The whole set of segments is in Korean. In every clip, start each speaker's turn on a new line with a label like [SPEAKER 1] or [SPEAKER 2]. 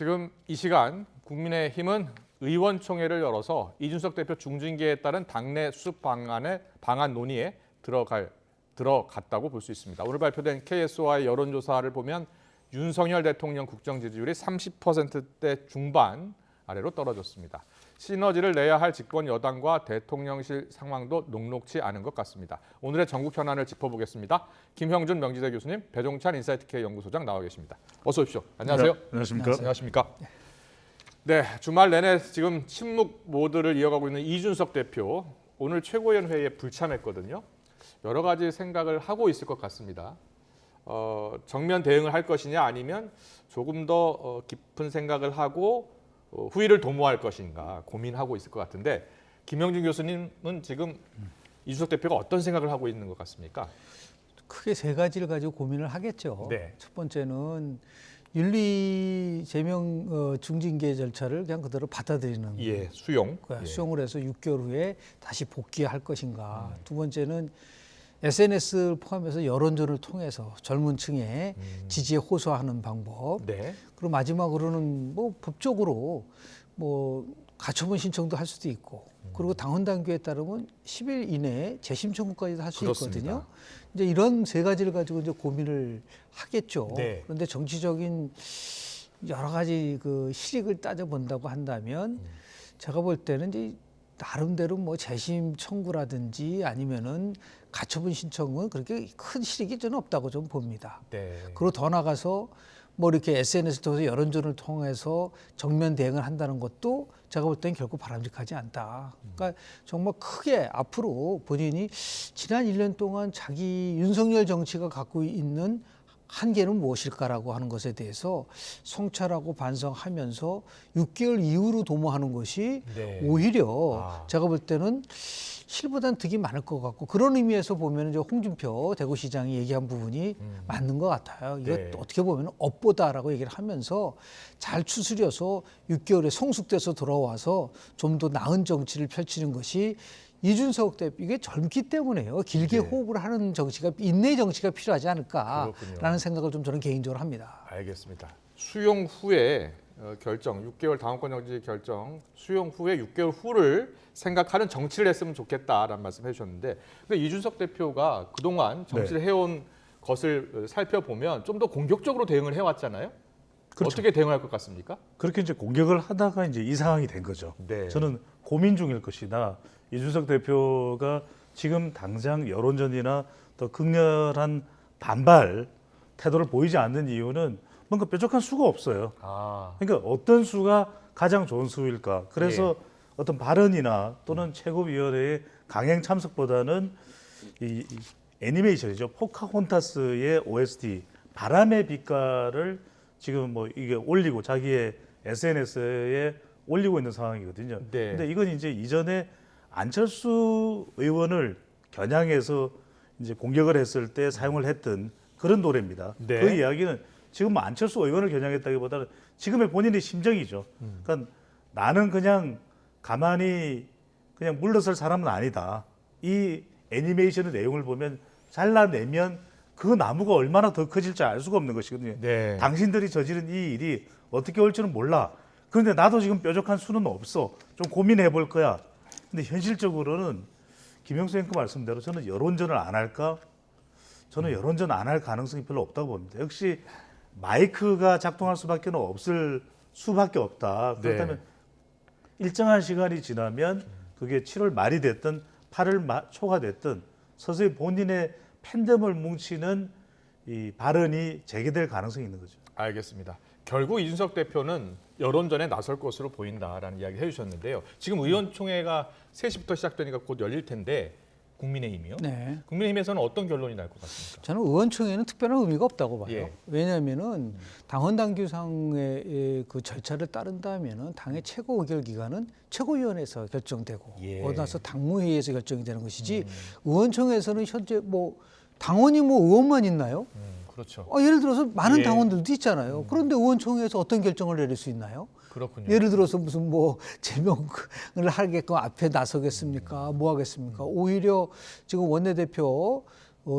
[SPEAKER 1] 지금 이 시간 국민의힘은 의원총회를 열어서 이준석 대표 중징계에 따른 당내 수습 방안 논의에 들어갔다고 볼 수 있습니다. 오늘 발표된 KSOI 여론조사를 보면 윤석열 대통령 국정 지지율이 30%대 중반 아래로 떨어졌습니다. 시너지를 내야 할 집권 여당과 대통령실 상황도 녹록치 않은 것 같습니다. 오늘의 전국 현안을 짚어보겠습니다. 김형준 명지대 교수님, 배종찬 인사이트K 연구소장 나와 계십니다. 어서 오십시오. 안녕하세요.
[SPEAKER 2] 네, 안녕하십니까.
[SPEAKER 1] 안녕하십니까. 네, 주말 내내 지금 침묵 모드를 이어가고 있는 이준석 대표, 오늘 최고위원 회의에 불참했거든요. 여러 가지 생각을 하고 있을 것 같습니다. 정면 대응을 할 것이냐 아니면 조금 더 깊은 생각을 하고 후위를 도모할 것인가 고민하고 있을 것 같은데, 김영준 교수님은 지금 이준석 대표가 어떤 생각을 하고 있는 것 같습니까?
[SPEAKER 3] 크게 세 가지를 가지고 고민을 하겠죠.
[SPEAKER 1] 네.
[SPEAKER 3] 첫 번째는 윤리 제명 중징계 절차를 그냥 그대로 받아들이는
[SPEAKER 1] 수용.
[SPEAKER 3] 거야. 수용을 해서 6개월 후에 다시 복귀할 것인가. 두 번째는 SNS를 포함해서 여론전을 통해서 젊은 층의 지지에 호소하는 방법.
[SPEAKER 1] 네.
[SPEAKER 3] 그리고 마지막으로는 뭐 법적으로 뭐 가처분 신청도 할 수도 있고, 그리고 당헌 당규에 따르면 10일 이내에 재심 청구까지도 할 수 있거든요. 이제 이런 세 가지를 가지고 이제 고민을 하겠죠.
[SPEAKER 1] 네.
[SPEAKER 3] 그런데 정치적인 여러 가지 그 실익을 따져 본다고 한다면 제가 볼 때는 이제 나름대로 뭐 재심 청구라든지 아니면은 가처분 신청은 그렇게 큰 실익이 저는 없다고 좀 봅니다.
[SPEAKER 1] 네.
[SPEAKER 3] 그리고 더 나가서 뭐 이렇게 SNS를 통해서 여론전을 통해서 정면 대응을 한다는 것도 제가 볼 때는 결코 바람직하지 않다. 그러니까 정말 크게 앞으로 본인이 지난 1년 동안 자기 윤석열 정치가 갖고 있는 한계는 무엇일까라고 하는 것에 대해서 성찰하고 반성하면서 6개월 이후로 도모하는 것이 오히려 제가 볼 때는 실보단 득이 많을 것 같고, 그런 의미에서 보면 이제 홍준표 대구시장이 얘기한 부분이 맞는 것 같아요. 이거 어떻게 보면 업보다라고 얘기를 하면서 잘 추스려서 6개월에 성숙돼서 돌아와서 좀 더 나은 정치를 펼치는 것이 이준석 대표, 이게 젊기 때문에요. 길게 호흡을 하는 정치가, 인내 정치가 필요하지 않을까라는 생각을 좀 저는 개인적으로 합니다.
[SPEAKER 1] 알겠습니다. 수용 후에 결정, 6개월 당원권 정지 결정, 수용 후에 6개월 후를 생각하는 정치를 했으면 좋겠다라는 말씀 해주셨는데, 근데 이준석 대표가 그동안 정치를 해온 것을 살펴보면 좀 더 공격적으로 대응을 해왔잖아요. 그렇죠. 어떻게 대응할 것 같습니까?
[SPEAKER 2] 그렇게 이제 공격을 하다가 이제 이 상황이 된 거죠.
[SPEAKER 1] 네.
[SPEAKER 2] 저는 고민 중일 것이다. 이준석 대표가 지금 당장 여론전이나 더 극렬한 반발 태도를 보이지 않는 이유는 뭔가 뾰족한 수가 없어요. 그러니까 어떤 수가 가장 좋은 수일까? 그래서 어떤 발언이나 또는 최고위원회의 강행 참석보다는 이 애니메이션이죠. 포카혼타스의 OST 바람의 빛깔을 지금 뭐 이게 올리고 자기의 SNS에 올리고 있는 상황이거든요. 근데 이건 이제 이전에 안철수 의원을 겨냥해서 이제 공격을 했을 때 사용을 했던 그런 노래입니다. 그 이야기는 지금 뭐 안철수 의원을 겨냥했다기보다는 지금의 본인의 심정이죠. 그러니까 나는 그냥 가만히 그냥 물러설 사람은 아니다. 이 애니메이션의 내용을 보면 잘라내면 그 나무가 얼마나 더 커질지 알 수가 없는 것이거든요. 당신들이 저지른 이 일이 어떻게 올지는 몰라. 그런데 나도 지금 뾰족한 수는 없어. 좀 고민해 볼 거야. 근데 현실적으로는 김영수 앵커 말씀대로 저는 여론전을 안 할까? 저는 여론전 안 할 가능성이 별로 없다고 봅니다. 역시 마이크가 작동할 수밖에 없을 수밖에 없다. 그렇다면 일정한 시간이 지나면 그게 7월 말이 됐든 8월 초가 됐든 서서히 본인의 팬덤을 뭉치는 이 발언이 재개될 가능성이 있는 거죠.
[SPEAKER 1] 알겠습니다. 결국 이준석 대표는 여론전에 나설 것으로 보인다라는 이야기 해주셨는데요. 지금 의원총회가 3시부터 시작되니까 곧 열릴 텐데, 국민의힘이요? 국민의힘에서는 어떤 결론이 날 것 같습니까?
[SPEAKER 3] 저는 의원총회는 특별한 의미가 없다고 봐요. 왜냐하면은 당헌 당규상의 그 절차를 따른다면은 당의 최고 의결 기관은 최고위원회에서 결정되고, 나서 당무회의에서 결정이 되는 것이지, 의원총회에서는 현재 뭐 당원이 뭐 의원만 있나요?
[SPEAKER 1] 그렇죠.
[SPEAKER 3] 예를 들어서 많은 당원들도 있잖아요. 그런데 의원총회에서 어떤 결정을 내릴 수 있나요?
[SPEAKER 1] 그렇군요.
[SPEAKER 3] 예를 들어서 무슨 뭐 제명을 하게끔 앞에 나서겠습니까? 뭐 하겠습니까? 오히려 지금 원내대표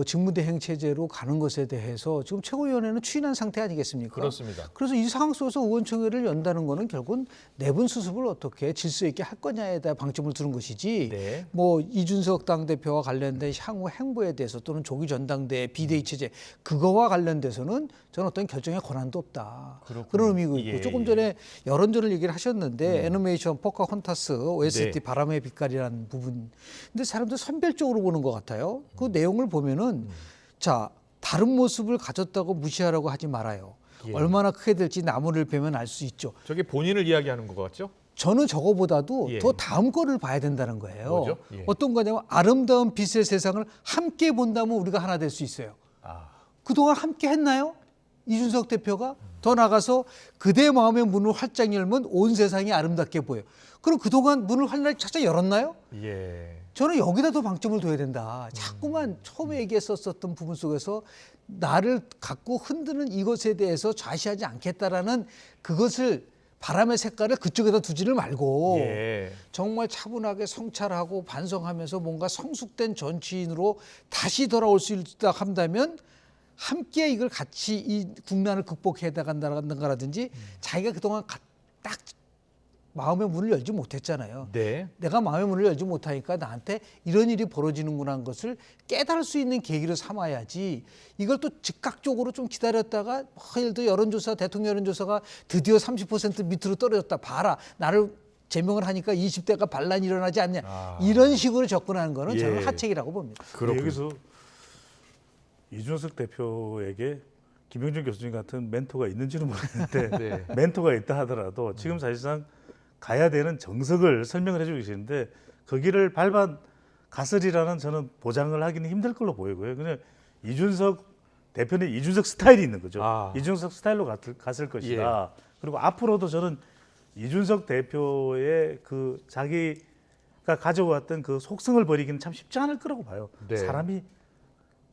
[SPEAKER 3] 직무대행 체제로 가는 것에 대해서 지금 최고위원회는 추인한 상태 아니겠습니까?
[SPEAKER 1] 그렇습니다.
[SPEAKER 3] 그래서 이 상황 속에서 의원총회를 연다는 거는 결국은 내분 수습을 어떻게 질서 있게 할 거냐에 대한 방점을 두는 것이지
[SPEAKER 1] 네.
[SPEAKER 3] 뭐 이준석 당대표와 관련된 향후 행보에 대해서 또는 조기 전당대회 비대위 체제 그거와 관련돼서는 저는 어떤 결정의 권한도 없다.
[SPEAKER 1] 그렇군요.
[SPEAKER 3] 그런 의미고 있고
[SPEAKER 1] 예,
[SPEAKER 3] 조금 전에 여론전을 얘기를 하셨는데 애니메이션 포카혼타스 OST
[SPEAKER 1] 네.
[SPEAKER 3] 바람의 빛깔이라는 부분. 근데 사람들 선별적으로 보는 것 같아요. 그 내용을 보면은 자 다른 모습을 가졌다고 무시하라고 하지 말아요.
[SPEAKER 1] 예.
[SPEAKER 3] 얼마나 크게 될지 나무를 베면 알 수 있죠.
[SPEAKER 1] 저게 본인을 이야기하는 것 같죠?
[SPEAKER 3] 저는 저거보다도
[SPEAKER 1] 예.
[SPEAKER 3] 더 다음 거를 봐야 된다는 거예요.
[SPEAKER 1] 뭐죠? 예.
[SPEAKER 3] 어떤 거냐면 아름다운 빛의 세상을 함께 본다면 우리가 하나 될 수 있어요.
[SPEAKER 1] 아,
[SPEAKER 3] 그동안 함께 했나요? 이준석 대표가 더 나가서 그대 마음의 문을 활짝 열면 온 세상이 아름답게 보여. 그럼 그동안 문을 활짝 열었나요?
[SPEAKER 1] 예.
[SPEAKER 3] 저는 여기다 더 방점을 둬야 된다. 자꾸만 처음에 얘기했었던 부분 속에서 나를 갖고 흔드는 이것에 대해서 좌시하지 않겠다라는 그것을 바람의 색깔을 그쪽에다 두지를 말고
[SPEAKER 1] 예.
[SPEAKER 3] 정말 차분하게 성찰하고 반성하면서 뭔가 성숙된 정치인으로 다시 돌아올 수 있다 한다면 함께 이걸 같이 이 국난을 극복해 나간다든지 자기가 그동안 딱 마음의 문을 열지 못했잖아요.
[SPEAKER 1] 네.
[SPEAKER 3] 내가 마음의 문을 열지 못하니까 나한테 이런 일이 벌어지는구나 하는 것을 깨달을 수 있는 계기로 삼아야지 이걸 또 즉각적으로 좀 기다렸다가 예를 들어 여론조사 대통령 여론조사가 드디어 30% 밑으로 떨어졌다 봐라 나를 제명을 하니까 20대가 반란이 일어나지 않냐 이런 식으로 접근하는 거는 저는
[SPEAKER 1] 예.
[SPEAKER 3] 하책이라고 봅니다.
[SPEAKER 1] 그렇군요.
[SPEAKER 2] 여기서 이준석 대표에게 김영준 교수님 같은 멘토가 있는지는 모르겠는데
[SPEAKER 1] 네.
[SPEAKER 2] 멘토가 있다 하더라도 지금 사실상 가야 되는 정석을 설명을 해주고 계시는데 거기를 밟아 갔으리라는 저는 보장을 하기는 힘들 걸로 보이고요. 그냥 이준석 대표는 이준석 스타일이 있는 거죠.
[SPEAKER 1] 아.
[SPEAKER 2] 이준석 스타일로 갔을 것이다. 그리고 앞으로도 저는 이준석 대표의 그 자기가 가져왔던 그 속성을 버리기는 참 쉽지 않을 거라고 봐요.
[SPEAKER 1] 네.
[SPEAKER 2] 사람이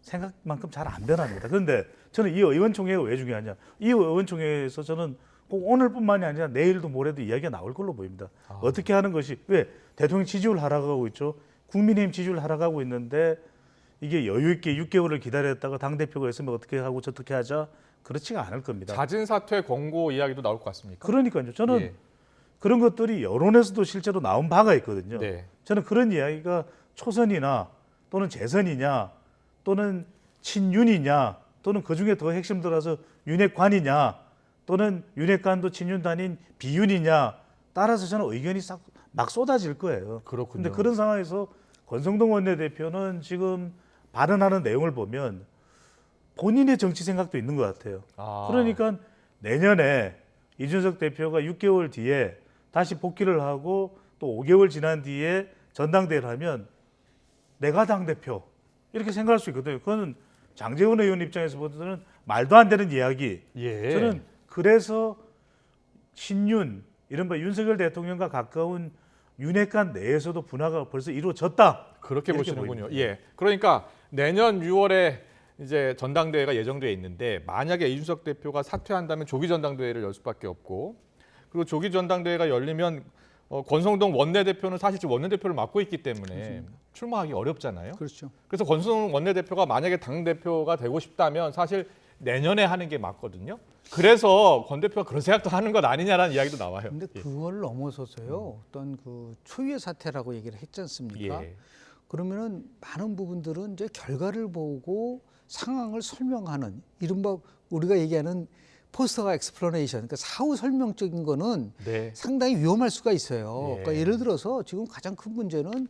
[SPEAKER 2] 생각만큼 잘 안 변합니다. 그런데 저는 이 의원총회가 왜 중요하냐? 이 의원총회에서 저는 꼭 오늘뿐만이 아니라 내일도 모레도 이야기가 나올 걸로 보입니다. 어떻게 하는 것이 왜 대통령 지지율 하락하고 있죠? 국민의힘 지지율 하락하고 있는데 이게 여유 있게 6개월을 기다렸다가 당 대표가 있으면 어떻게 하고 저떻게 하자 그렇지가 않을 겁니다.
[SPEAKER 1] 잦은 사퇴 권고 이야기도 나올 것 같습니까?
[SPEAKER 2] 그러니까요. 저는
[SPEAKER 1] 예.
[SPEAKER 2] 그런 것들이 여론에서도 실제로 나온 바가 있거든요.
[SPEAKER 1] 네.
[SPEAKER 2] 저는 그런 이야기가 초선이나 또는 재선이냐 또는 친윤이냐 또는 그중에 더 핵심 들어서 윤핵관이냐 또는 윤핵관도 친윤단인 비윤이냐 따라서 저는 의견이 막 쏟아질 거예요.
[SPEAKER 1] 그렇군요.
[SPEAKER 2] 그런데 그런 상황에서 권성동 원내대표는 지금 발언하는 내용을 보면 본인의 정치 생각도 있는 것 같아요. 그러니까 내년에 이준석 대표가 6개월 뒤에 다시 복귀를 하고 또 5개월 지난 뒤에 전당대회를 하면 내가 당대표 이렇게 생각할 수 있거든요. 그거는 장제원 의원 입장에서 보면 말도 안 되는 이야기.
[SPEAKER 1] 예.
[SPEAKER 2] 저는 그래서 친윤 이른바 윤석열 대통령과 가까운 윤핵관 내에서도 분화가 벌써 이루어졌다.
[SPEAKER 1] 그렇게
[SPEAKER 2] 이렇게
[SPEAKER 1] 보시는군요.
[SPEAKER 2] 보입니다.
[SPEAKER 1] 예. 그러니까 내년 6월에 이제 전당대회가 예정돼 있는데 만약에 이준석 대표가 사퇴한다면 조기 전당대회를 열 수밖에 없고 그리고 조기 전당대회가 열리면 권성동 원내대표는 사실 지금 원내대표를 맡고 있기 때문에 출마하기 어렵잖아요.
[SPEAKER 3] 그렇죠.
[SPEAKER 1] 그래서 권성동 원내대표가 만약에 당대표가 되고 싶다면 사실 내년에 하는 게 맞거든요. 그래서 권 대표가 그런 생각도 하는 것 아니냐라는 이야기도 나와요.
[SPEAKER 3] 근데 그걸 넘어서서요. 어떤 그 초유의 사태라고 얘기를 했지 않습니까?
[SPEAKER 1] 예.
[SPEAKER 3] 그러면은 많은 부분들은 이제 결과를 보고 상황을 설명하는 이른바 우리가 얘기하는 포스터가 엑스플러네이션, 그러니까 사후 설명적인 거는
[SPEAKER 1] 네.
[SPEAKER 3] 상당히 위험할 수가 있어요.
[SPEAKER 1] 예.
[SPEAKER 3] 그러니까 예를 들어서 지금 가장 큰 문제는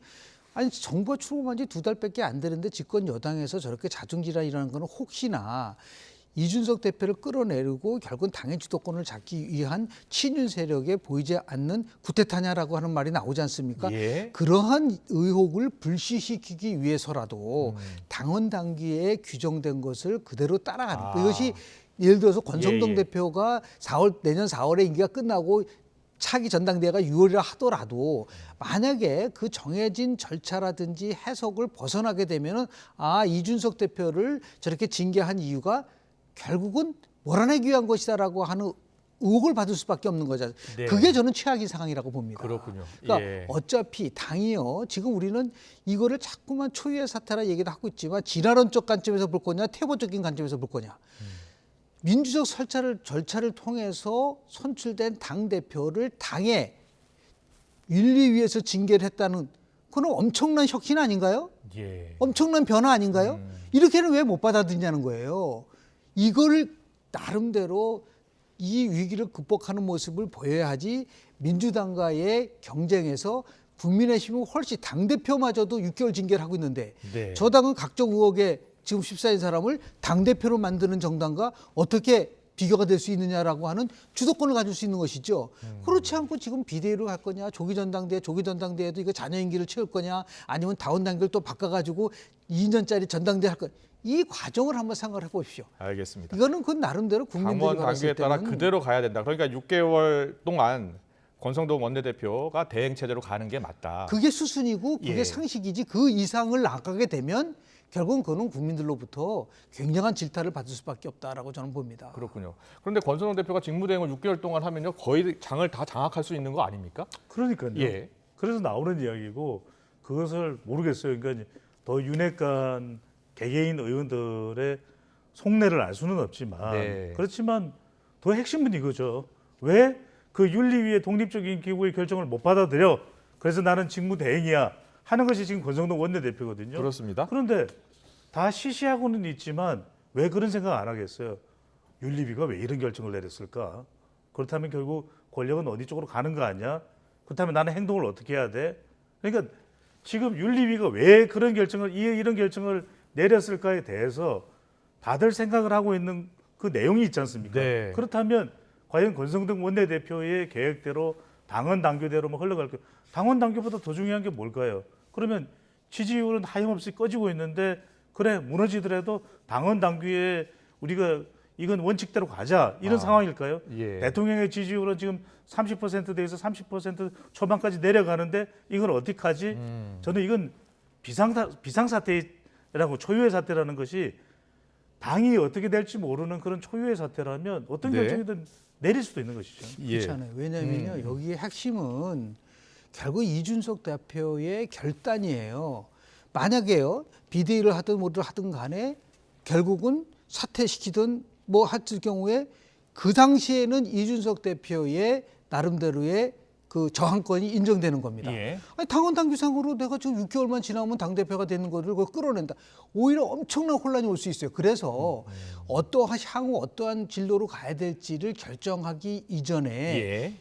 [SPEAKER 3] 아니 정부가 출범한 지 2달밖에 안 되는데 집권 여당에서 저렇게 자중질환이라는 거는 혹시나 이준석 대표를 끌어내리고 결국은 당의 주도권을 잡기 위한 친윤 세력에 보이지 않는 구태타냐라고 하는 말이 나오지 않습니까?
[SPEAKER 1] 예.
[SPEAKER 3] 그러한 의혹을 불씨시키기 위해서라도 당원 당규에 규정된 것을 그대로 따라가는 거. 이것이 예를 들어서 권성동
[SPEAKER 1] 예.
[SPEAKER 3] 대표가 내년 4월에 임기가 끝나고 차기 전당대회가 6월이라 하더라도 만약에 그 정해진 절차라든지 해석을 벗어나게 되면은 이준석 대표를 저렇게 징계한 이유가 결국은 몰아내기 위한 것이다라고 하는 의혹을 받을 수밖에 없는 거죠.
[SPEAKER 1] 네.
[SPEAKER 3] 그게 저는 최악의 상황이라고 봅니다.
[SPEAKER 1] 그렇군요.
[SPEAKER 3] 그러니까
[SPEAKER 1] 예.
[SPEAKER 3] 어차피 당이요. 지금 우리는 이거를 자꾸만 초유의 사태라 얘기도 하고 있지만 진화론적 관점에서 볼 거냐, 태보적인 관점에서 볼 거냐. 민주적 절차를 통해서 선출된 당 대표를 당의 윤리위에서 징계를 했다는 그건 엄청난 혁신 아닌가요?
[SPEAKER 1] 예.
[SPEAKER 3] 엄청난 변화 아닌가요? 이렇게는 왜 못 받아들이냐는 거예요. 이거를 나름대로 이 위기를 극복하는 모습을 보여야 하지 민주당과의 경쟁에서 국민의힘은 훨씬 당대표마저도 6개월 징계를 하고 있는데
[SPEAKER 1] 네.
[SPEAKER 3] 저 당은 각종 의혹에 지금 휩싸인 사람을 당대표로 만드는 정당과 어떻게 비교가 될 수 있느냐라고 하는 주도권을 가질 수 있는 것이죠. 그렇지 않고 지금 비대위로 갈 거냐, 조기 전당대회도 이거 자녀 임기를 채울 거냐, 아니면 다운 단계를 또 바꿔가지고 2년짜리 전당대회 할 거냐. 이 과정을 한번 생각을 해보십시오.
[SPEAKER 1] 알겠습니다.
[SPEAKER 3] 이거는 그 나름대로 국민들이
[SPEAKER 1] 당원
[SPEAKER 3] 봤을
[SPEAKER 1] 단계에 따라
[SPEAKER 3] 때는
[SPEAKER 1] 그대로 가야 된다. 그러니까 6개월 동안 권성동 원내대표가 대행 체제로 가는 게 맞다.
[SPEAKER 3] 그게 수순이고 그게
[SPEAKER 1] 예.
[SPEAKER 3] 상식이지 그 이상을 나가게 되면 결국은 그거는 국민들로부터 굉장한 질타를 받을 수밖에 없다라고 저는 봅니다.
[SPEAKER 1] 그렇군요. 그런데 권성동 대표가 직무대행을 6개월 동안 하면요 거의 장을 다 장악할 수 있는 거 아닙니까?
[SPEAKER 2] 그러니까요.
[SPEAKER 1] 예.
[SPEAKER 2] 그래서 나오는 이야기고 그것을 모르겠어요. 그러니까 더 윤핵관 개개인 의원들의 속내를 알 수는 없지만
[SPEAKER 1] 네.
[SPEAKER 2] 그렇지만 더 핵심은 이거죠. 왜 그 윤리위의 독립적인 기구의 결정을 못 받아들여? 그래서 나는 직무대행이야 하는 것이 지금 권성동 원내대표거든요.
[SPEAKER 1] 그렇습니다.
[SPEAKER 2] 그런데 다 시시하고는 있지만 왜 그런 생각 안 하겠어요? 윤리위가 왜 이런 결정을 내렸을까? 그렇다면 결국 권력은 어디 쪽으로 가는 거 아니야? 그렇다면 나는 행동을 어떻게 해야 돼? 그러니까 지금 윤리위가 왜 그런 결정을 이런 결정을 내렸을까에 대해서 다들 생각을 하고 있는 그 내용이 있지 않습니까?
[SPEAKER 1] 네.
[SPEAKER 2] 그렇다면 과연 권성동 원내대표의 계획대로 당원 당규대로 뭐 흘러갈까요? 당원 당규보다 더 중요한 게 뭘까요? 그러면 지지율은 하염없이 꺼지고 있는데 그래 무너지더라도 당원 당규에 우리가 이건 원칙대로 가자 이런 상황일까요?
[SPEAKER 1] 예.
[SPEAKER 2] 대통령의 지지율은 지금 30%대에서 30% 초반까지 내려가는데 이걸 어떻게 하지? 저는 이건 비상사태라고 초유의 사태라는 것이 당이 어떻게 될지 모르는 그런 초유의 사태라면 어떤
[SPEAKER 1] 네.
[SPEAKER 2] 결정이든 내릴 수도 있는 것이죠.
[SPEAKER 1] 예.
[SPEAKER 3] 그렇잖아요. 왜냐하면요 여기에 핵심은 결국 이준석 대표의 결단이에요. 만약에요 비대위를 하든 뭐를 하든 간에 결국은 사퇴시키든 뭐 했을 경우에 그 당시에는 이준석 대표의 나름대로의 그 저항권이 인정되는 겁니다.
[SPEAKER 1] 예.
[SPEAKER 3] 아니, 당원 당규상으로 내가 지금 6개월만 지나면 당대표가 되는 거를 그걸 끌어낸다. 오히려 엄청난 혼란이 올 수 있어요. 그래서 향후 어떠한 진로로 가야 될지를 결정하기 이전에
[SPEAKER 1] 예.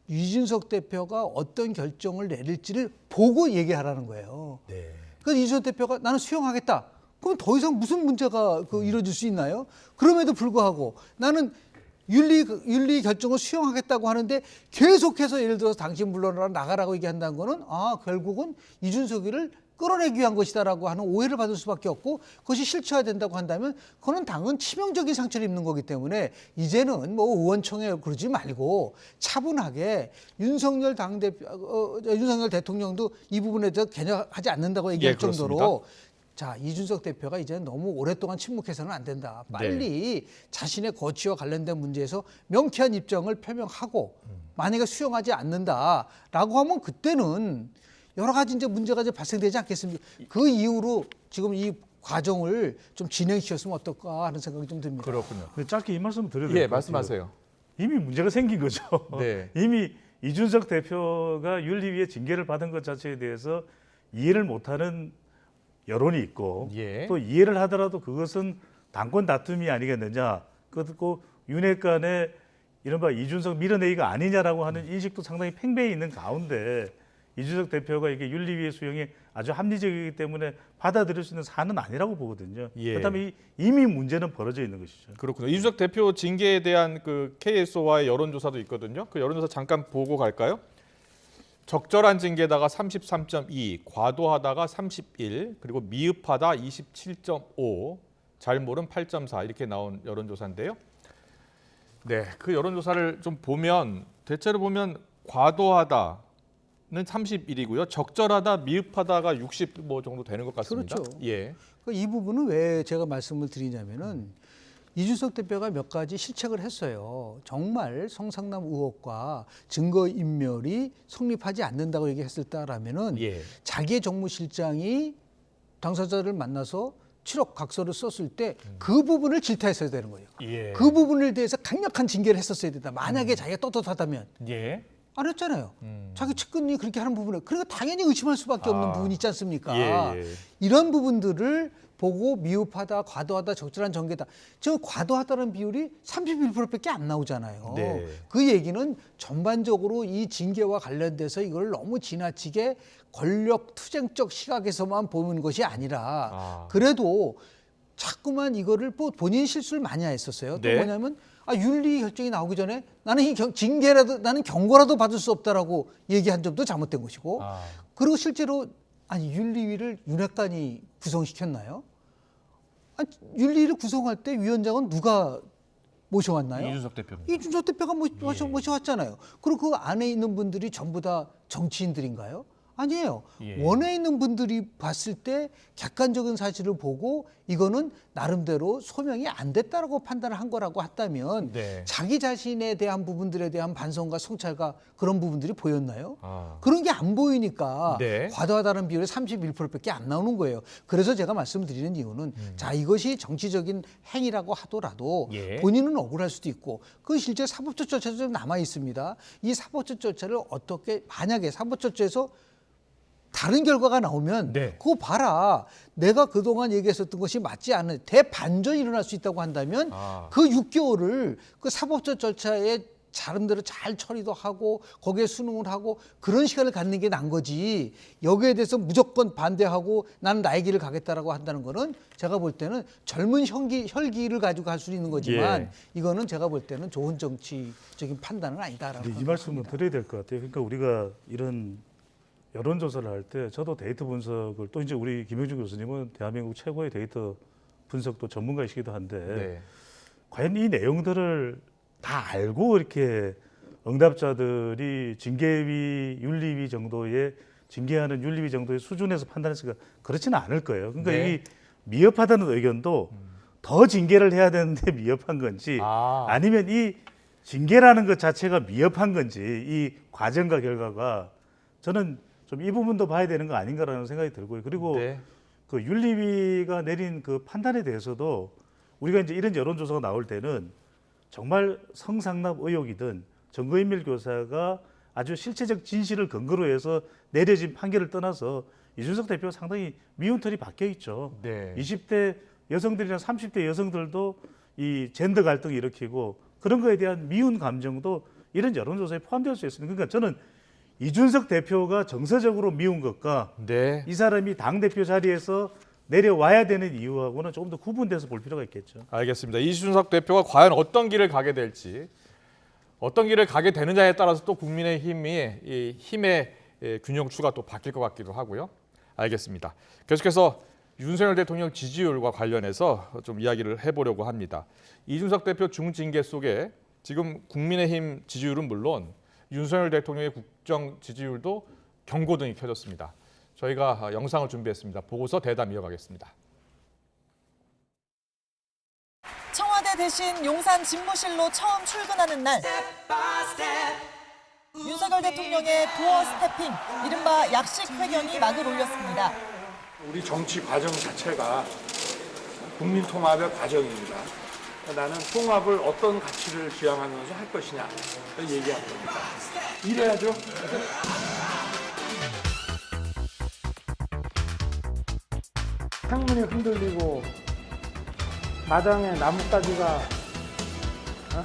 [SPEAKER 3] 이준석 대표가 어떤 결정을 내릴지를 보고 얘기하라는 거예요.
[SPEAKER 1] 네.
[SPEAKER 3] 그러니까 이준석 대표가 나는 수용하겠다. 그럼 더 이상 무슨 문제가 이뤄질 수 있나요? 그럼에도 불구하고 나는 윤리 결정을 수용하겠다고 하는데 계속해서 예를 들어서 당신 물러나라 나가라고 얘기한다는 거는 결국은 이준석이를 끌어내기 위한 것이다라고 하는 오해를 받을 수밖에 없고 그것이 실체화된다고 한다면 그거는 당은 치명적인 상처를 입는 거기 때문에 이제는 뭐 의원총회 그러지 말고 차분하게 윤석열 대통령도 이 부분에 대해서 개념하지 않는다고 얘기할
[SPEAKER 1] 그렇습니다.
[SPEAKER 3] 정도로 자, 이준석 대표가 이제 너무 오랫동안 침묵해서는 안 된다. 빨리 자신의 거취와 관련된 문제에서 명쾌한 입장을 표명하고 만약에 수용하지 않는다라고 하면 그때는 여러 가지 이제 문제가 이제 발생되지 않겠습니까? 그 이후로 지금 이 과정을 좀 진행시켰으면 어떨까 하는 생각이 좀 듭니다.
[SPEAKER 1] 그렇군요.
[SPEAKER 2] 근데 짧게 이 말씀 드려도 될것
[SPEAKER 1] 예,
[SPEAKER 2] 같아요.
[SPEAKER 1] 말씀하세요.
[SPEAKER 2] 이미 문제가 생긴 거죠.
[SPEAKER 1] 네.
[SPEAKER 2] 이미 이준석 대표가 윤리위의 징계를 받은 것 자체에 대해서 이해를 못하는 여론이 있고
[SPEAKER 1] 예.
[SPEAKER 2] 또 이해를 하더라도 그것은 당권 다툼이 아니겠느냐. 그것도 윤핵관의 이른바 이준석 밀어내기가 아니냐라고 하는 인식도 상당히 팽배해 있는 가운데 이준석 대표가 이게 윤리위의 수용이 아주 합리적이기 때문에 받아들일 수 있는 사안은 아니라고 보거든요.
[SPEAKER 1] 예.
[SPEAKER 2] 그렇다면 이미 문제는 벌어져 있는 것이죠.
[SPEAKER 1] 그렇군요. 이준석 대표 징계에 대한 그 KSO와의 여론조사도 있거든요. 그 여론조사 잠깐 보고 갈까요? 적절한 징계다가 33.2, 과도하다가 31, 그리고 미흡하다 27.5, 잘못은 8.4 이렇게 나온 여론조사인데요. 네, 그 여론조사를 좀 보면 대체로 보면 과도하다는 31이고요. 적절하다, 미흡하다가 60 뭐 정도 되는 것 같습니다.
[SPEAKER 3] 그렇죠.
[SPEAKER 1] 예.
[SPEAKER 3] 이 부분은 왜 제가 말씀을 드리냐면은 이준석 대표가 몇 가지 실책을 했어요. 정말 성상남 의혹과 증거인멸이 성립하지 않는다고 얘기했을 때라면은
[SPEAKER 1] 예.
[SPEAKER 3] 자기의 정무실장이 당사자를 만나서 7억 각서를 썼을 때 그 부분을 질타했어야 되는 거예요.
[SPEAKER 1] 예.
[SPEAKER 3] 그 부분에 대해서 강력한 징계를 했었어야 된다. 만약에 자기가 떳떳하다면.
[SPEAKER 1] 예.
[SPEAKER 3] 안 했잖아요. 자기 측근이 그렇게 하는 부분에 그러니까 당연히 의심할 수밖에 없는 부분이 있지 않습니까?
[SPEAKER 1] 예, 예.
[SPEAKER 3] 이런 부분들을 보고 미흡하다, 과도하다, 적절한 전개다. 저 과도하다는 비율이 31%밖에 안 나오잖아요.
[SPEAKER 1] 네.
[SPEAKER 3] 그 얘기는 전반적으로 이 징계와 관련돼서 이걸 너무 지나치게 권력 투쟁적 시각에서만 보는 것이 아니라 그래도 자꾸만 이거를 본인 실수를 많이 했었어요. 또
[SPEAKER 1] 네.
[SPEAKER 3] 뭐냐면 윤리 결정이 나오기 전에 나는 이 징계라도 나는 경고라도 받을 수 없다라고 얘기한 점도 잘못된 것이고 그리고 실제로 윤리위를 윤핵관이 구성시켰나요? 윤리위를 구성할 때 위원장은 누가 모셔왔나요?
[SPEAKER 1] 이준석 대표입니다.
[SPEAKER 3] 이준석 대표가 모셔왔잖아요. 그리고 그 안에 있는 분들이 전부 다 정치인들인가요? 아니에요.
[SPEAKER 1] 예.
[SPEAKER 3] 원에 있는 분들이 봤을 때 객관적인 사실을 보고 이거는 나름대로 소명이 안 됐다라고 판단을 한 거라고 한다면
[SPEAKER 1] 네.
[SPEAKER 3] 자기 자신에 대한 부분들에 대한 반성과 성찰과 그런 부분들이 보였나요?
[SPEAKER 1] 아.
[SPEAKER 3] 그런 게 안 보이니까
[SPEAKER 1] 네.
[SPEAKER 3] 과도하다는 비율이 31%밖에 안 나오는 거예요. 그래서 제가 말씀드리는 이유는 자 이것이 정치적인 행위라고 하더라도
[SPEAKER 1] 예.
[SPEAKER 3] 본인은 억울할 수도 있고 그 실제 사법적 절차도 좀 남아 있습니다. 이 사법적 절차를 어떻게 만약에 사법절차에서 다른 결과가 나오면
[SPEAKER 1] 네.
[SPEAKER 3] 그거 봐라. 내가 그동안 얘기했었던 것이 맞지 않은 대반전이 일어날 수 있다고 한다면 그 6개월을 그 사법적 절차에 나름대로 잘 처리도 하고 거기에 수능을 하고 그런 시간을 갖는 게 난 거지. 여기에 대해서 무조건 반대하고 나는 나의 길을 가겠다라고 한다는 거는 제가 볼 때는 젊은 혈기를 가지고 갈 수 있는 거지만 이거는 제가 볼 때는 좋은 정치적인 판단은 아니다라고.
[SPEAKER 2] 이 말씀은 드려야 될 것 같아요. 그러니까 우리가 이런 여론조사를 할 때 저도 데이터 분석을 또 이제 우리 김영준 교수님은 대한민국 최고의 데이터 분석도 전문가이시기도 한데
[SPEAKER 1] 네.
[SPEAKER 2] 과연 이 내용들을 다 알고 이렇게 응답자들이 징계위, 윤리위 정도의 징계하는 윤리위 정도의 수준에서 판단했으니까 그렇지는 않을 거예요. 그러니까
[SPEAKER 1] 네.
[SPEAKER 2] 이 미흡하다는 의견도 더 징계를 해야 되는데 미흡한 건지 아니면 이 징계라는 것 자체가 미흡한 건지 이 과정과 결과가 저는 좀 이 부분도 봐야 되는 거 아닌가라는 생각이 들고요. 그리고
[SPEAKER 1] 네.
[SPEAKER 2] 그 윤리위가 내린 그 판단에 대해서도 우리가 이제 이런 여론조사가 나올 때는 정말 성상납 의혹이든 증거인멸 교사가 아주 실체적 진실을 근거로 해서 내려진 판결을 떠나서 이준석 대표가 상당히 미운 털이 박혀 있죠.
[SPEAKER 1] 네.
[SPEAKER 2] 20대 여성들이나 30대 여성들도 이 젠더 갈등을 일으키고 그런 거에 대한 미운 감정도 이런 여론조사에 포함될 수 있습니다. 그러니까 저는 이준석 대표가 정서적으로 미운 것과
[SPEAKER 1] 네.
[SPEAKER 2] 이 사람이 당대표 자리에서 내려와야 되는 이유하고는 조금 더 구분돼서 볼 필요가 있겠죠.
[SPEAKER 1] 알겠습니다. 이준석 대표가 과연 어떤 길을 가게 될지, 어떤 길을 가게 되느냐에 따라서 또 국민의힘이 이 힘의 균형추가 또 바뀔 것 같기도 하고요. 알겠습니다. 계속해서 윤석열 대통령 지지율과 관련해서 좀 이야기를 해보려고 합니다. 이준석 대표 중징계 속에 지금 국민의힘 지지율은 물론 윤석열 대통령의 국정 지지율도 경고등이 켜졌습니다. 저희가 영상을 준비했습니다. 보고서 대담 이어가겠습니다.
[SPEAKER 4] 청와대 대신 용산 집무실로 처음 출근하는 날 윤석열 대통령의 도어 스태핑, 이른바 약식 회견이 막을 올렸습니다.
[SPEAKER 5] 우리 정치 과정 자체가 국민 통합의 과정입니다. 나는 통합을 어떤 가치를 지향하면서 할 것이냐 얘기한 겁니다. 이래야죠.
[SPEAKER 6] 창문이 흔들리고 마당에 나뭇가지가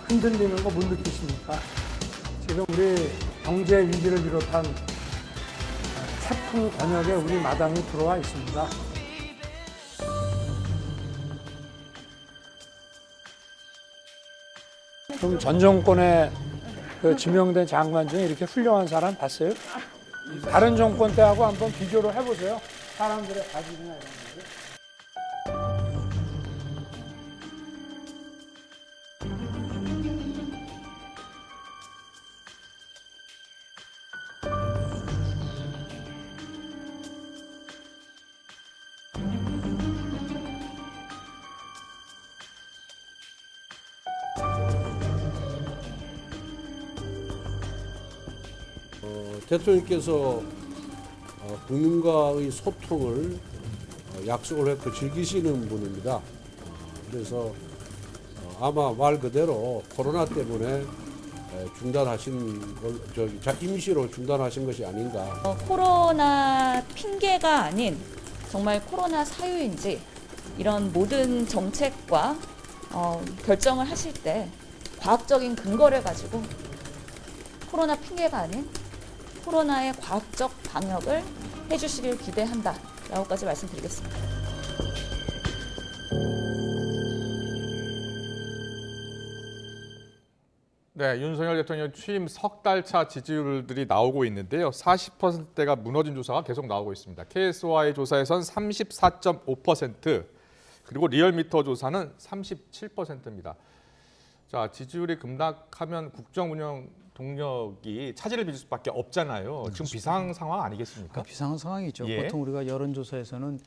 [SPEAKER 6] 흔들리는 거 못 느끼십니까? 지금 우리 경제 위기를 비롯한 태풍 권역에 우리 마당이 들어와 있습니다. 그럼 전 정권에 지명된 장관 중에 이렇게 훌륭한 사람 봤어요? 다른 정권 때하고 한번 비교를 해보세요. 사람들의 가질이나 이런 것들.
[SPEAKER 7] 대통령께서 국민과의 소통을 약속을 했고 즐기시는 분입니다. 그래서 아마 말 그대로 코로나 때문에 임시로 중단하신 것이 아닌가.
[SPEAKER 8] 코로나 핑계가 아닌 정말 코로나 사유인지 이런 모든 정책과 결정을 하실 때 과학적인 근거를 가지고 코로나 핑계가 아닌 코로나의 과학적 방역을 해주시길 기대한다라고까지 말씀드리겠습니다.
[SPEAKER 1] 네, 윤석열 대통령 취임 석 달 차 지지율들이 나오고 있는데요. 40%대가 무너진 조사가 계속 나오고 있습니다. KSOI 조사에선 34.5%, 그리고 리얼미터 조사는 37%입니다. 자, 지지율이 급락하면 국정 운영 동력이 차질을 빚을 수밖에 없잖아요. 지금 비상 상황 아니겠습니까?
[SPEAKER 3] 비상한 상황이죠.
[SPEAKER 1] 예.
[SPEAKER 3] 보통 우리가 여론조사에서는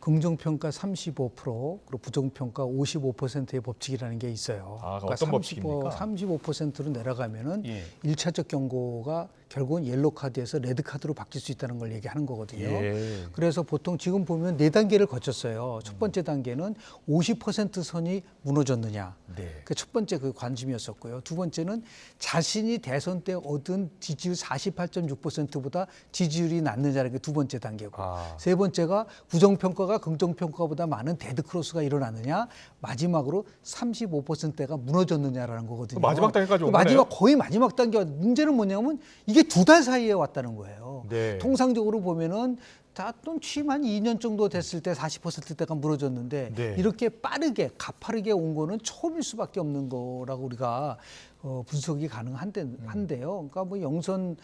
[SPEAKER 3] 긍정평가 35% 그리고 부정평가 55%의 법칙이라는 게 있어요.
[SPEAKER 1] 어떤 법칙입니까?
[SPEAKER 3] 35%로 내려가면은
[SPEAKER 1] 예.
[SPEAKER 3] 1차적 경고가 결국은 옐로 카드에서 레드 카드로 바뀔 수 있다는 걸 얘기하는 거거든요.
[SPEAKER 1] 예.
[SPEAKER 3] 그래서 보통 지금 보면 4단계를 거쳤어요. 첫 번째 단계는 50% 선이 무너졌느냐.
[SPEAKER 1] 네.
[SPEAKER 3] 그 첫 번째 그 관심이었었고요. 두 번째는 자신이 대선 때 얻은 지지율 48.6%보다 지지율이 낮느냐는 게 두 번째 단계고. 세 번째가 부정평가가 긍정평가보다 많은 데드크로스가 일어나느냐. 마지막으로 35%가 무너졌느냐라는 거거든요.
[SPEAKER 1] 마지막 단계까지 온
[SPEAKER 3] 마지막
[SPEAKER 1] 거네요?
[SPEAKER 3] 거의 마지막 단계가 문제는 뭐냐면 이게 2달 사이에 왔다는 거예요.
[SPEAKER 1] 네.
[SPEAKER 3] 통상적으로 보면은 다 또 취임 한 2년 정도 됐을 때 40%대가 무너졌는데
[SPEAKER 1] 네.
[SPEAKER 3] 이렇게 빠르게 가파르게 온 거는 처음일 수밖에 없는 거라고 우리가 분석이 가능한데요. 그러니까 뭐 영선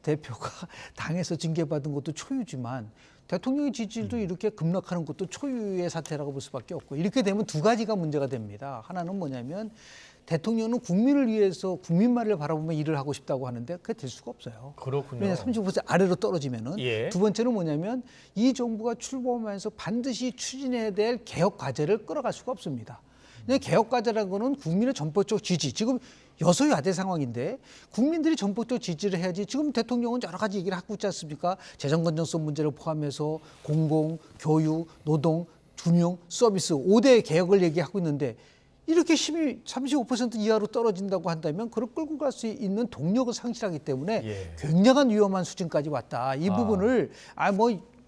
[SPEAKER 3] 대표가 당에서 징계받은 것도 초유지만 대통령의 지지율도 이렇게 급락하는 것도 초유의 사태라고 볼 수밖에 없고, 이렇게 되면 두 가지가 문제가 됩니다. 하나는 뭐냐면 대통령은 국민을 위해서 국민만을 바라보며 일을 하고 싶다고 하는데 그게 될 수가 없어요.
[SPEAKER 1] 그렇군요.
[SPEAKER 3] 왜냐하면 35% 아래로 떨어지면은.
[SPEAKER 1] 예.
[SPEAKER 3] 두 번째는 뭐냐면 이 정부가 출범하면서 반드시 추진해야 될 개혁 과제를 끌어갈 수가 없습니다. 근데 개혁 과제라는 거는 국민의 전폭적 지지, 지금 여소야대 상황인데 국민들이 전폭적 지지를 해야지. 지금 대통령은 여러 가지 얘기를 하고 있지 않습니까? 재정 건전성 문제를 포함해서 공공, 교육, 노동, 금융, 서비스 5대 개혁을 얘기하고 있는데, 이렇게 힘이 35% 이하로 떨어진다고 한다면 그걸 끌고 갈 수 있는 동력을 상실하기 때문에
[SPEAKER 1] 예.
[SPEAKER 3] 굉장한 위험한 수준까지 왔다. 이 부분을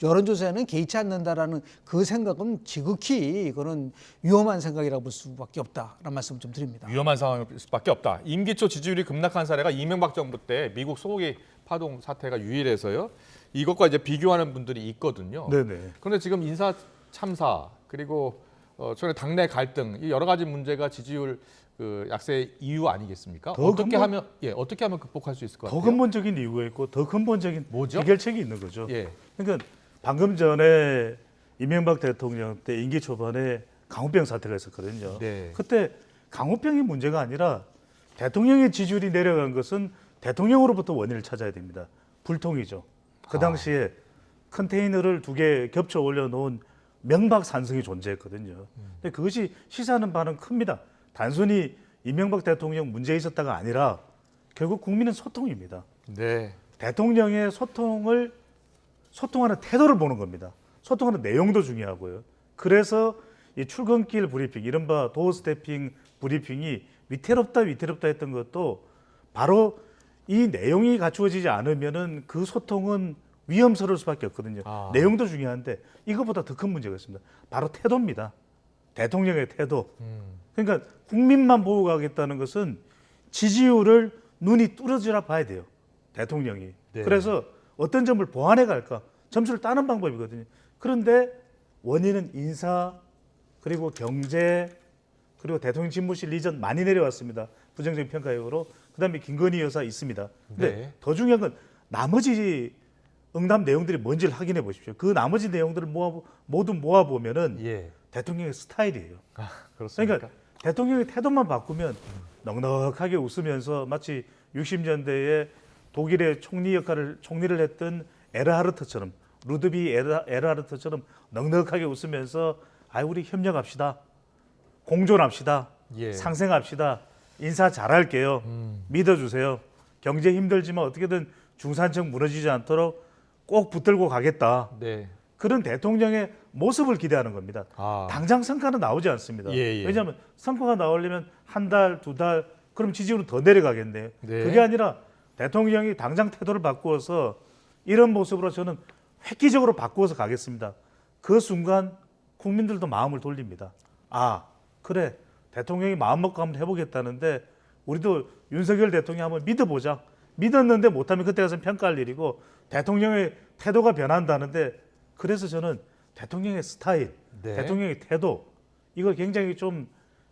[SPEAKER 3] 여론조사에는 개의치 않는다라는 그 생각은 지극히 이거는 위험한 생각이라고 볼 수밖에 없다라는 말씀 좀 드립니다.
[SPEAKER 1] 위험한 상황일 수밖에 없다. 임기 초 지지율이 급락한 사례가 이명박 정부 때 미국 소고기 파동 사태가 유일해서요. 이것과 이제 비교하는 분들이 있거든요.
[SPEAKER 2] 네네.
[SPEAKER 1] 그런데 지금 인사 참사 그리고 전에 당내 갈등, 이 여러 가지 문제가 지지율 그 약세 이유 아니겠습니까? 어떻게 하면 극복할 수 있을 것
[SPEAKER 2] 더
[SPEAKER 1] 같아요?
[SPEAKER 2] 근본적인 이유가 있고 더 근본적인
[SPEAKER 1] 뭐죠?
[SPEAKER 2] 해결책이 있는 거죠.
[SPEAKER 1] 예.
[SPEAKER 2] 그러니까 방금 전에 이명박 대통령 때 임기 초반에 강우병 사태가 있었거든요.
[SPEAKER 1] 네.
[SPEAKER 2] 그때 강우병이 문제가 아니라 대통령의 지지율이 내려간 것은 대통령으로부터 원인을 찾아야 됩니다. 불통이죠. 그 당시에 컨테이너를 2개 겹쳐 올려놓은 명박산성이 존재했거든요. 근데 그것이 시사하는 바는 큽니다. 단순히 이명박 대통령 문제 있었다가 아니라 결국 국민은 소통입니다.
[SPEAKER 1] 네.
[SPEAKER 2] 대통령의 소통하는 태도를 보는 겁니다. 소통하는 내용도 중요하고요. 그래서 이 출근길 브리핑, 이른바 도어 스태핑 브리핑이 위태롭다 했던 것도 바로 이 내용이 갖추어지지 않으면은 그 소통은 위험스러울 수밖에 없거든요. 내용도 중요한데 이것보다 더 큰 문제가 있습니다. 바로 태도입니다. 대통령의 태도. 그러니까 국민만 보고 가겠다는 것은 지지율을 눈이 뚫어지라 봐야 돼요. 대통령이.
[SPEAKER 1] 네.
[SPEAKER 2] 그래서 어떤 점을 보완해 갈까? 점수를 따는 방법이거든요. 그런데 원인은 인사, 그리고 경제, 그리고 대통령 집무실 이전 많이 내려왔습니다. 부정적인 평가역으로. 그다음에 김건희 여사 있습니다. 근데
[SPEAKER 1] 네.
[SPEAKER 2] 더 중요한 건 나머지 응답 내용들이 뭔지를 확인해 보십시오. 그 나머지 내용들을 모두 모아보면은
[SPEAKER 1] 예.
[SPEAKER 2] 대통령의 스타일이에요.
[SPEAKER 1] 그렇습니까?
[SPEAKER 2] 그러니까 대통령의 태도만 바꾸면 넉넉하게 웃으면서 마치 60년대에 독일의 총리를 했던 에르하르트처럼, 루드비 에르하르트처럼 넉넉하게 웃으면서 우리 협력합시다. 공존합시다.
[SPEAKER 1] 예.
[SPEAKER 2] 상생합시다. 인사 잘할게요. 믿어주세요. 경제 힘들지만 어떻게든 중산층 무너지지 않도록 꼭 붙들고 가겠다.
[SPEAKER 1] 네.
[SPEAKER 2] 그런 대통령의 모습을 기대하는 겁니다.
[SPEAKER 1] 아.
[SPEAKER 2] 당장 성과는 나오지 않습니다.
[SPEAKER 1] 예, 예.
[SPEAKER 2] 왜냐하면 성과가 나오려면 한 달, 두 달, 그럼 지지율은 더 내려가겠네요.
[SPEAKER 1] 네.
[SPEAKER 2] 그게 아니라 대통령이 당장 태도를 바꾸어서 이런 모습으로 저는 획기적으로 바꾸어서 가겠습니다. 그 순간 국민들도 마음을 돌립니다. 아, 그래. 대통령이 마음 먹고 한번 해보겠다는데 우리도 윤석열 대통령 한번 믿어보자. 믿었는데 못하면 그때 가서 평가할 일이고 대통령의 태도가 변한다는데 그래서 저는 대통령의 스타일,
[SPEAKER 1] 네.
[SPEAKER 2] 대통령의 태도 이걸 굉장히 좀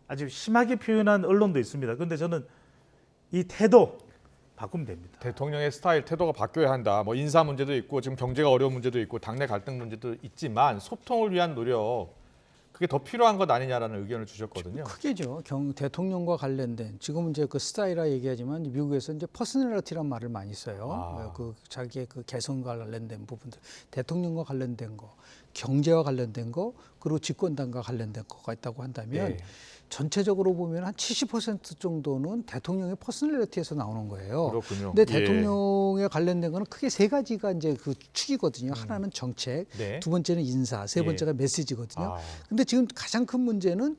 [SPEAKER 2] 아주 심하게 표현한 언론도 있습니다. 그런데 저는 이 태도 바꾸면 됩니다.
[SPEAKER 1] 대통령의 스타일, 태도가 바뀌어야 한다. 뭐 인사 문제도 있고 지금 경제가 어려운 문제도 있고 당내 갈등 문제도 있지만 소통을 위한 노력 그게 더 필요한 것 아니냐라는 의견을 주셨거든요.
[SPEAKER 3] 크게죠. 대통령과 관련된 지금은 이제 그 스타일이라 얘기하지만 미국에서 이제 퍼스널리티란 말을 많이 써요. 그 자기의 그 개성과 관련된 부분들, 대통령과 관련된 거, 경제와 관련된 거, 그리고 집권당과 관련된 거가 있다고 한다면
[SPEAKER 1] 네.
[SPEAKER 3] 전체적으로 보면 한 70% 정도는 대통령의 퍼스널리티에서 나오는 거예요.
[SPEAKER 1] 그렇군요.
[SPEAKER 3] 근데
[SPEAKER 1] 예.
[SPEAKER 3] 대통령에 관련된 거는 크게 세 가지가 이제 그 축이거든요. 하나는 정책,
[SPEAKER 1] 네.
[SPEAKER 3] 두 번째는 인사, 세
[SPEAKER 1] 예.
[SPEAKER 3] 번째가 메시지거든요.
[SPEAKER 1] 아.
[SPEAKER 3] 근데 지금 가장 큰 문제는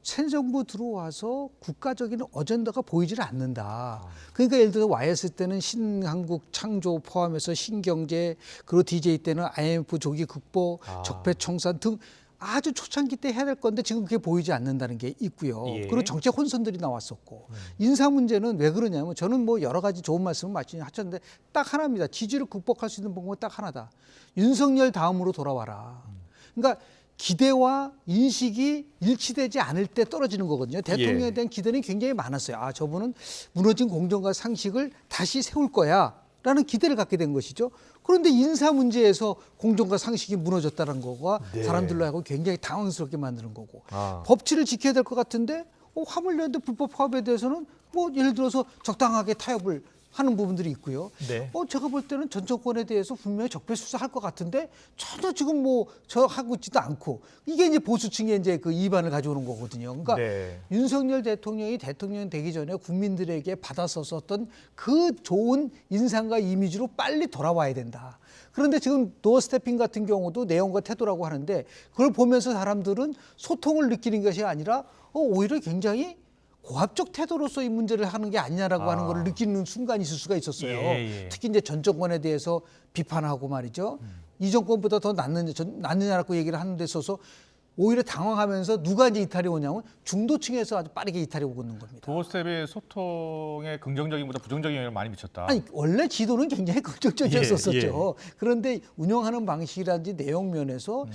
[SPEAKER 3] 새 정부 들어와서 국가적인 어젠다가 보이질 않는다. 그러니까 예를 들어서 YS 때는 신한국 창조 포함해서 신경제, 그리고 DJ 때는 IMF 조기 극복, 적폐청산 등 아주 초창기 때 해야 될 건데 지금 그게 보이지 않는다는 게 있고요.
[SPEAKER 1] 예.
[SPEAKER 3] 그리고 정책 혼선들이 나왔었고 인사 문제는 왜 그러냐면 저는 뭐 여러 가지 좋은 말씀을 하셨는데 딱 하나입니다. 지지를 극복할 수 있는 방법은 딱 하나다. 윤석열 다음으로 돌아와라. 그러니까 기대와 인식이 일치되지 않을 때 떨어지는 거거든요. 대통령에 대한 기대는 굉장히 많았어요. 아, 저분은 무너진 공정과 상식을 다시 세울 거야 라는 기대를 갖게 된 것이죠. 그런데 인사 문제에서 공정과 상식이 무너졌다는 거가
[SPEAKER 1] 네.
[SPEAKER 3] 사람들로 하고 굉장히 당황스럽게 만드는 거고
[SPEAKER 1] 아.
[SPEAKER 3] 법치를 지켜야 될 것 같은데 화물연대 불법 파업에 대해서는 뭐 예를 들어서 적당하게 타협을 하는 부분들이 있고요.
[SPEAKER 1] 네.
[SPEAKER 3] 제가 볼 때는 전 정권에 대해서 분명히 적폐 수사할 것 같은데 전혀 지금 뭐 저 하고 있지도 않고 이게 이제 보수층의 이제 그 이반을 가져오는 거거든요. 그러니까
[SPEAKER 1] 네.
[SPEAKER 3] 윤석열 대통령이 대통령 되기 전에 국민들에게 받았었던 그 좋은 인상과 이미지로 빨리 돌아와야 된다. 그런데 지금 도어 스태핑 같은 경우도 내용과 태도라고 하는데 그걸 보면서 사람들은 소통을 느끼는 것이 아니라 오히려 굉장히 고압적 태도로서 이 문제를 하는 게 아니냐라고 하는 걸 느끼는 순간이 있을 수가 있었어요.
[SPEAKER 1] 예.
[SPEAKER 3] 특히 이제 전 정권에 대해서 비판하고 말이죠. 이 정권보다 더 낫느냐라고 얘기를 하는 데 있어서 오히려 당황하면서 누가 이제 이탈이 오냐면 중도층에서 아주 빠르게 이탈이 오고 있는 겁니다.
[SPEAKER 1] 도어스텝의 소통에 긍정적인보다 부정적인 영향을 많이 미쳤다.
[SPEAKER 3] 아니 원래 지도는 굉장히 긍정적이었었죠. 그런데 운영하는 방식이라든지 내용 면에서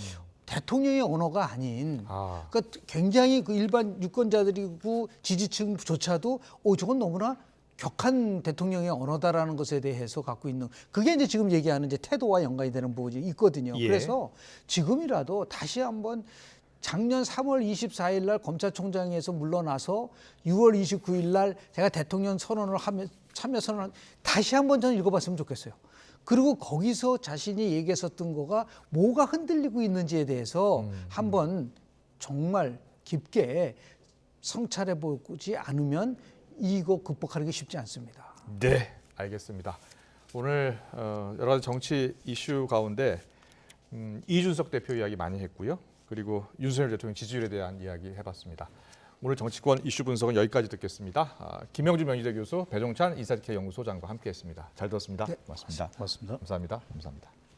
[SPEAKER 3] 대통령의 언어가 아닌 그러니까 굉장히 그 일반 유권자들이고 지지층조차도 저건 너무나 격한 대통령의 언어다라는 것에 대해서 갖고 있는 그게 이제 지금 얘기하는 이제 태도와 연관이 되는 부분이 있거든요.
[SPEAKER 1] 예.
[SPEAKER 3] 그래서 지금이라도 다시 한번 작년 3월 24일 날 검찰총장에서 물러나서 6월 29일 날 제가 대통령 선언을 하면 참여 선언을 다시 한번 저는 읽어봤으면 좋겠어요. 그리고 거기서 자신이 얘기했었던 거가 뭐가 흔들리고 있는지에 대해서 한번 정말 깊게 성찰해 보지 않으면 이거 극복하는 게 쉽지 않습니다.
[SPEAKER 1] 네, 알겠습니다. 오늘 여러 가지 정치 이슈 가운데 이준석 대표 이야기 많이 했고요. 그리고 윤석열 대통령 지지율에 대한 이야기 해봤습니다. 오늘 정치권 이슈 분석은 여기까지 듣겠습니다. 김영주 명지대 교수, 배종찬 인사이트K 연구소장과 함께했습니다. 잘 들었습니다.
[SPEAKER 3] 네,
[SPEAKER 1] 고맙습니다.
[SPEAKER 2] 맞습니다.
[SPEAKER 1] 감사합니다. 감사합니다.